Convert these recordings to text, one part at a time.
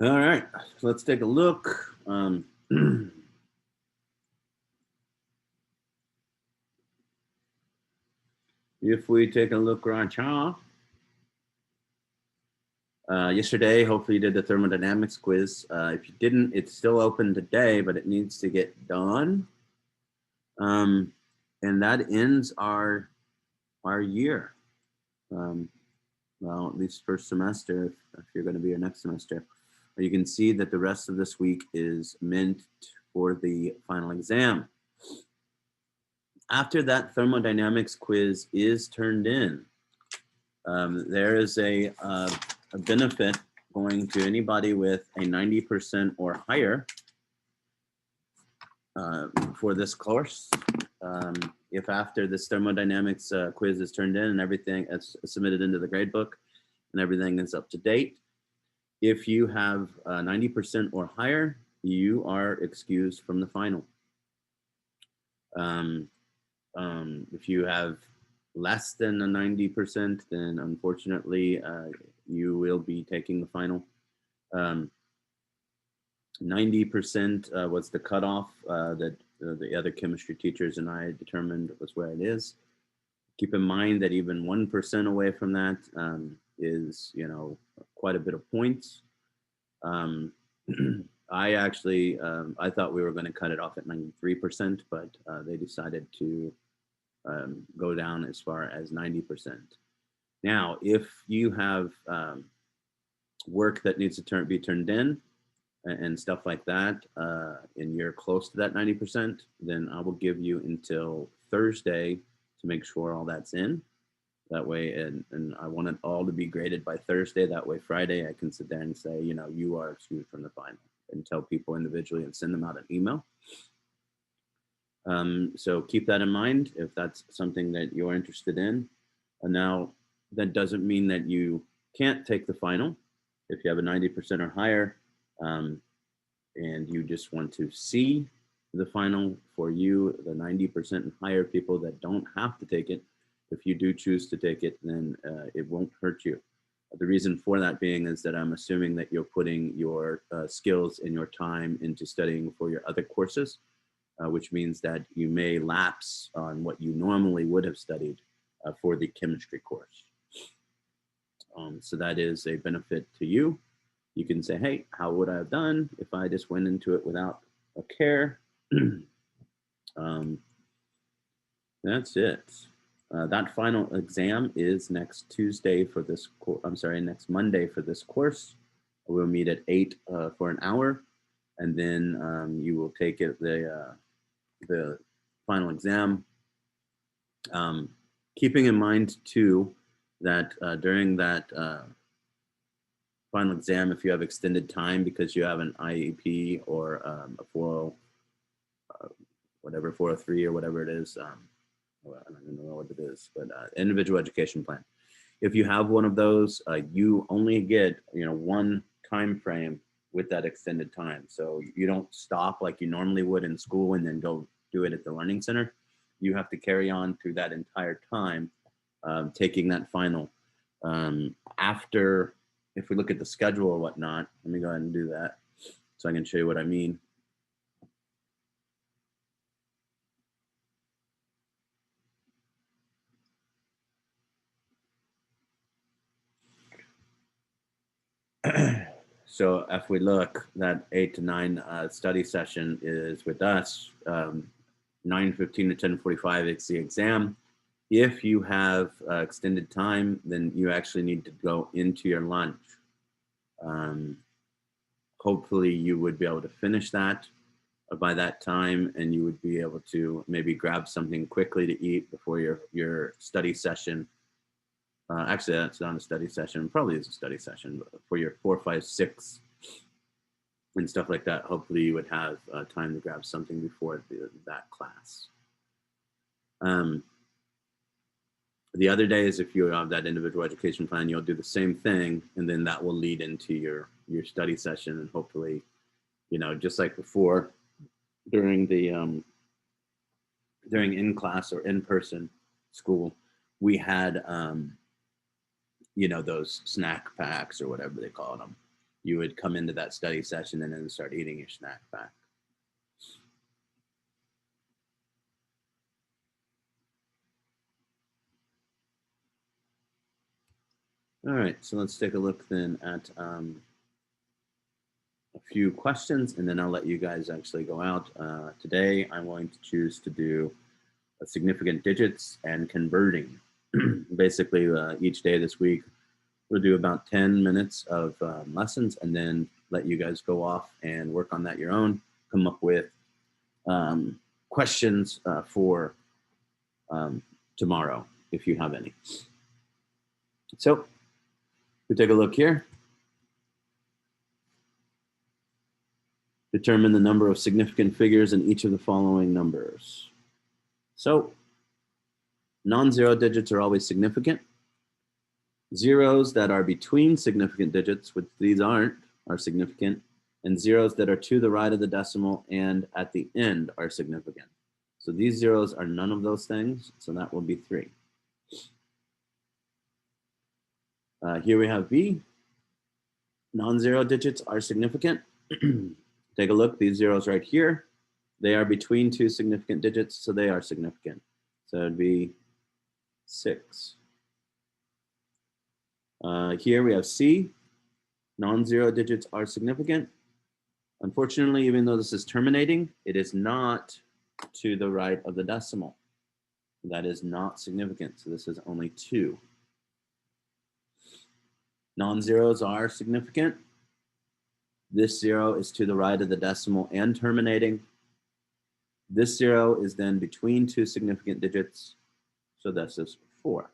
All right, let's take a look. If we take a look right here, yesterday, hopefully you did the thermodynamics quiz. If you didn't, it's still open today, but it needs to get done. And that ends our year. Well, at least first semester, if you're going to be here next semester. You can see that the rest of this week is meant for the final exam. After that thermodynamics quiz is turned in, there is a benefit going to anybody with a 90% or higher for this course. If after this thermodynamics quiz is turned in and everything is submitted into the gradebook and everything is up to date, if you have 90% or higher, you are excused from the final. If you have less than a 90%, then unfortunately you will be taking the final. 90% was the cutoff that the other chemistry teachers and I determined was where it is. Keep in mind that even 1% away from that is, quite a bit of points. I actually, I thought we were going to cut it off at 93%, but they decided to go down as far as 90%. Now, if you have work that needs to be turned in and stuff like that, and you're close to that 90%, then I will give you until Thursday to make sure all that's in. That way, and I want it all to be graded by Thursday. That way, Friday, I can sit there and say, you are excused from the final, and tell people individually and send them out an email. So keep that in mind if that's something that you're interested in. And now, that doesn't mean that you can't take the final. If you have a 90% or higher, and you just want to see the final for you, the 90% and higher people that don't have to take it, if you do choose to take it, then it won't hurt you. The reason for that being is that I'm assuming that you're putting your skills and your time into studying for your other courses, which means that you may lapse on what you normally would have studied for the chemistry course. So that is a benefit to you. You can say, hey, how would I have done if I just went into it without a care? That's it. That final exam is next Tuesday for this next Monday for this course. We'll meet at 8 for an hour, and then you will take it the final exam. Keeping in mind too that during that final exam, if you have extended time because you have an IEP or a 40, whatever 403 or whatever it is, I don't even know what it is, but individual education plan. If you have one of those, you only get one time frame with that extended time. So you don't stop like you normally would in school and then go do it at the learning center. You have to carry on through that entire time, taking that final. After, if we look at the schedule or whatnot, let me go ahead and do that so I can show you what I mean. So if we look, that 8 to 9 study session is with us. 9:15 to 10:45, it's the exam. If you have extended time, then you actually need to go into your lunch. Hopefully you would be able to finish that by that time, and you would be able to maybe grab something quickly to eat before your study session. Actually, that's not a study session. Probably is a study session for your 4, 5, 6 and stuff like that. Hopefully you would have time to grab something before that class. The other days, if you have that individual education plan, you'll do the same thing, and then that will lead into your study session, and hopefully, just like before, during the during in class or in person school, we had those snack packs or whatever they call them. you would come into that study session and then start eating your snack back. All right, so let's take a look then at a few questions, and then I'll let you guys actually go out. Today, I'm going to choose to do significant digits and converting. Basically, each day this week, we'll do about 10 minutes of lessons and then let you guys go off and work on that your own, come up with questions for tomorrow, if you have any. So we take a look here. Determine the number of significant figures in each of the following numbers. So non-zero digits are always significant. Zeros that are between significant digits, which these aren't, are significant. And zeros that are to the right of the decimal and at the end are significant. So these zeros are none of those things, so that will be 3. Here we have B. Non-zero digits are significant. Take a look, these zeros right here, they are between 2 significant digits, so they are significant. So it'd be 6. Here we have C. Non-zero digits are significant. Unfortunately, even though this is terminating, it is not to the right of the decimal. That is not significant, so this is only 2. Non-zeros are significant. This 0 is to the right of the decimal and terminating. This 0 is then between 2 significant digits, so this is 4. It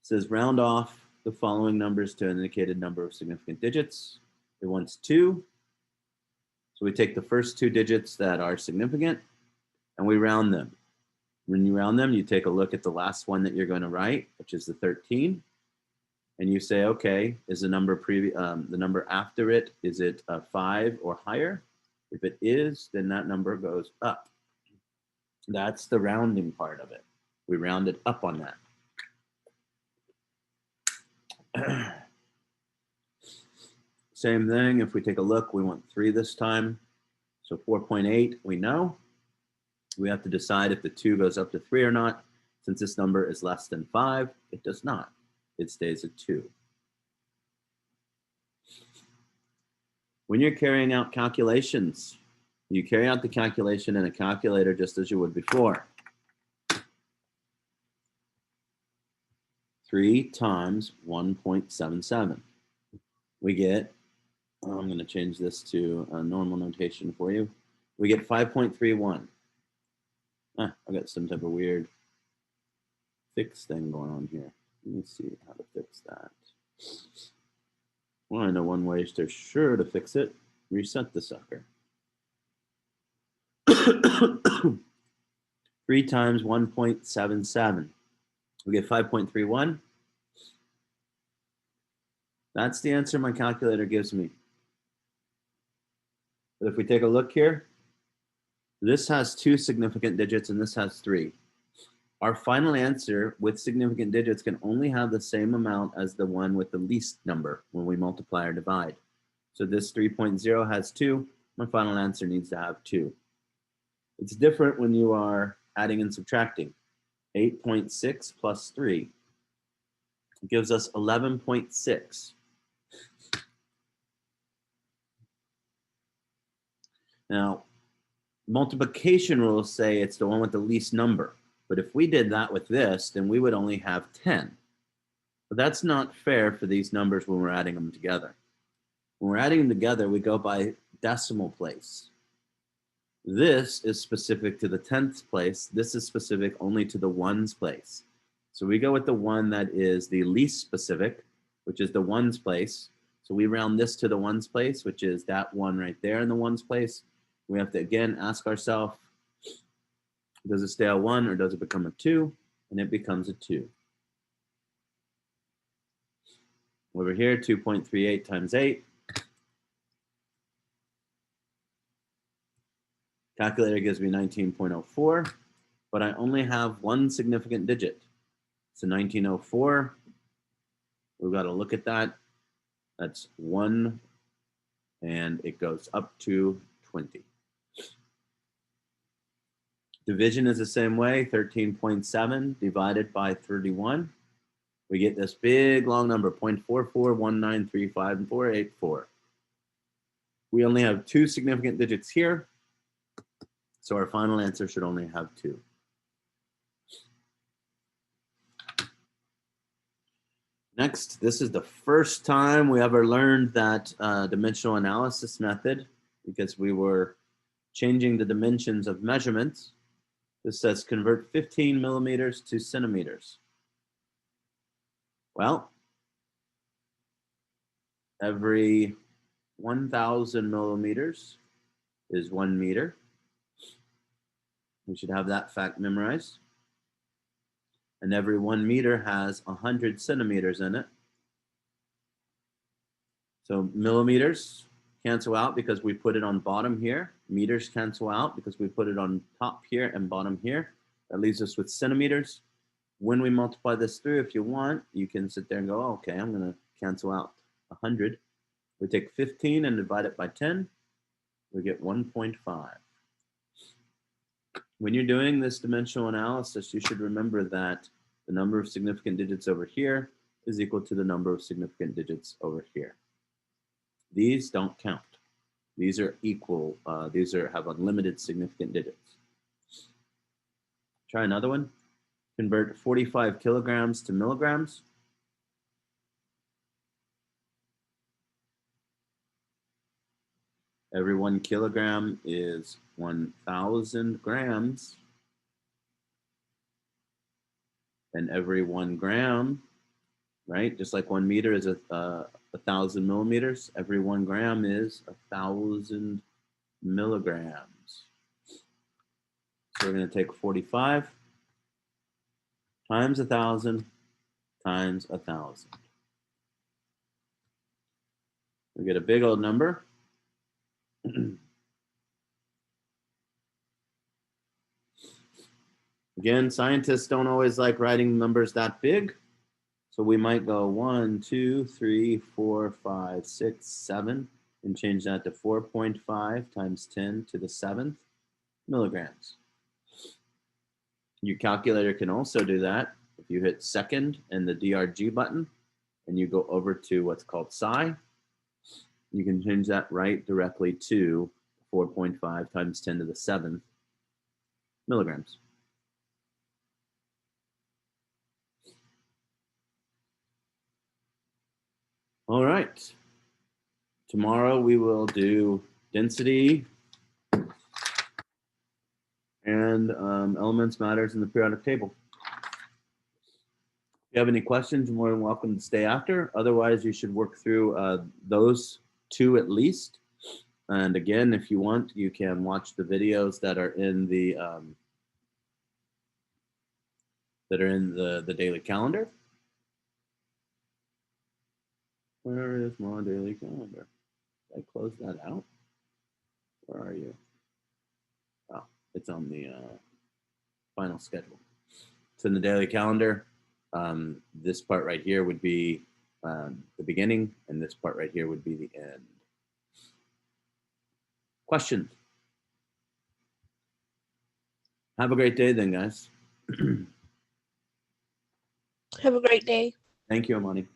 says round off the following numbers to an indicated number of significant digits. It wants 2. So we take the first 2 digits that are significant and we round them. When you round them, you take a look at the last one that you're going to write, which is the 13. And you say, okay, is the number after it, is it 5 or higher? If it is, then that number goes up. That's the rounding part of it. We round it up on that. Same thing, if we take a look, we want 3 this time. So 4.8, we know. We have to decide if the 2 goes up to 3 or not. Since this number is less than 5, it does not. It stays at 2. When you're carrying out calculations, you carry out the calculation in a calculator just as you would before. 3 times 1.77. We get, I'm going to change this to a normal notation for you. We get 5.31. I've got some type of weird fix thing going on here. Let me see how to fix that. Well, I know one way to sure to fix it. Reset the sucker. 3 times 1.77. We get 5.31. That's the answer my calculator gives me. But if we take a look here, this has 2 significant digits and this has 3. Our final answer with significant digits can only have the same amount as the one with the least number when we multiply or divide. So this 3.0 has 2. My final answer needs to have 2. It's different when you are adding and subtracting. 8.6 plus 3 gives us 11.6. Now, multiplication rules say it's the one with the least number. But if we did that with this, then we would only have 10. But that's not fair for these numbers when we're adding them together. When we're adding them together, we go by decimal place. This is specific to the 10th place. This is specific only to the ones place. So we go with the one that is the least specific, which is the ones place. So we round this to the ones place, which is that one right there in the ones place. We have to, again, ask ourselves, does it stay a 1 or does it become a 2? And it becomes a 2. Over here, 2.38 times 8. Calculator gives me 19.04, but I only have one significant digit. So 1904, we've got to look at that. That's 1, and it goes up to 20. Division is the same way, 13.7 divided by 31. We get this big long number, 0.441935484. We only have 2 significant digits here, so our final answer should only have 2. Next, this is the first time we ever learned that dimensional analysis method, because we were changing the dimensions of measurements. This says convert 15 millimeters to centimeters. Well, every 1,000 millimeters is 1 meter. We should have that fact memorized. And every 1 meter has 100 centimeters in it. So millimeters cancel out because we put it on bottom here. Meters cancel out because we put it on top here and bottom here. That leaves us with centimeters. When we multiply this through, if you want, you can sit there and go, oh, okay, I'm going to cancel out 100. We take 15 and divide it by 10. We get 1.5. When you're doing this dimensional analysis, you should remember that the number of significant digits over here is equal to the number of significant digits over here. These don't count. These are equal. These have unlimited significant digits. Try another one. Convert 45 kilograms to milligrams. Every 1 kilogram is 1,000 grams. And every 1 gram, right? Just like 1 meter is 1,000 millimeters. Every 1 gram is 1,000 milligrams. So we're going to take 45 times 1,000 times 1,000. We get a big old number. Again, scientists don't always like writing numbers that big. So we might go 1, 2, 3, 4, 5, 6, 7, and change that to 4.5 times 10 to the 7th milligrams. Your calculator can also do that. If you hit second and the DRG button, and you go over to what's called psi, you can change that right directly to 4.5 times 10 to the 7th milligrams. All right. Tomorrow we will do density and elements, matters in the periodic table. If you have any questions, you're more than welcome to stay after. Otherwise, you should work through those 2 at least. And again, if you want, you can watch the videos that are in the daily calendar. Where is my daily calendar? Did I close that out? Where are you? Oh, it's on the final schedule. It's in the daily calendar. This part right here would be the beginning, and this part right here would be the end. Questions? Have a great day then, guys. Have a great day. Thank you, Amani.